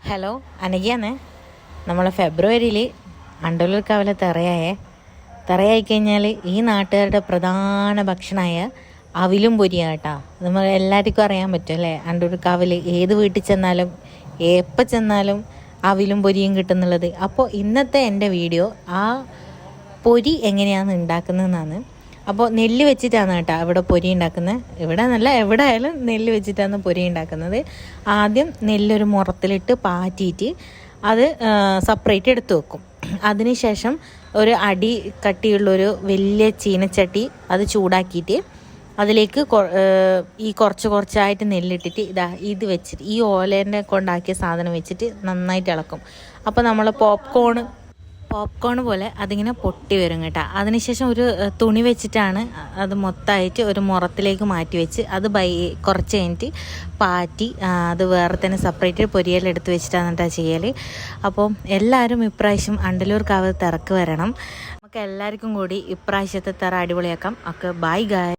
Hello അനഘയാന്നേ. നമ്മളെ ഫെബ്രുവരിയിൽ അണ്ടല്ലൂർ കാവിലെ തറയായി കഴിഞ്ഞാൽ ഈ നാട്ടുകാരുടെ പ്രധാന ഭക്ഷണമായ അവിലും പൊരിയാണ് കേട്ടോ. നമ്മൾ എല്ലാവർക്കും അറിയാൻ പറ്റും അല്ലേ, അണ്ടല്ലൂർ കാവിൽ ഏത് വീട്ടിൽ ചെന്നാലും എപ്പോൾ ചെന്നാലും അവിലും പൊരിയും കിട്ടുന്നുള്ളത്. അപ്പോൾ ഇന്നത്തെ എൻ്റെ വീഡിയോ ആ പൊരി എങ്ങനെയാണ് ഉണ്ടാക്കുന്നതെന്നാണ്. അപ്പോൾ നെല്ല് വെച്ചിട്ടാണ് കേട്ടോ ഇവിടെ പൊരി ഉണ്ടാക്കുന്നത്. ഇവിടെ നല്ല എവിടെ ആയാലും നെല്ല് വെച്ചിട്ടാണ് പൊരി ഉണ്ടാക്കുന്നത്. ആദ്യം നെല്ലൊരു മുറത്തിലിട്ട് പാറ്റിയിട്ട് അത് സെപ്പറേറ്റ് എടുത്ത് വെക്കും. അതിനുശേഷം ഒരു അടി കട്ടിയുള്ളൊരു വലിയ ചീനച്ചട്ടി അത് ചൂടാക്കിയിട്ട് അതിലേക്ക് ഈ കുറച്ചായിട്ട് നെല്ലിട്ടിട്ട് ഇത് വെച്ചിട്ട് ഈ ഓലേനെ കൊണ്ടാക്കിയ സാധനം വെച്ചിട്ട് നന്നായിട്ട് ഇളക്കും. അപ്പോൾ നമ്മൾ പോപ്കോൺ പോലെ അതിങ്ങനെ പൊട്ടി വരും കേട്ടോ. അതിനുശേഷം ഒരു തുണി വെച്ചിട്ടാണ് അത് മൊത്തമായിട്ട് ഒരു മുറത്തിലേക്ക് മാറ്റി വെച്ച് അത് കുറച്ച് കഴിഞ്ഞിട്ട് പാറ്റി അത് വേറെ തന്നെ സെപ്പറേറ്റ് പൊരിയെല്ലാം വെച്ചിട്ടാണ് കേട്ടോ ചെയ്യൽ. അപ്പോൾ എല്ലാവരും ഇപ്രാവശ്യം അണ്ടല്ലൂർ കാവ് തിറക്ക് വരണം. നമുക്ക് എല്ലാവർക്കും കൂടി ഇപ്രാവശ്യത്തെ തിറ അടിപൊളിയാക്കാം. ഒക്കെ ബൈ ഗായ്.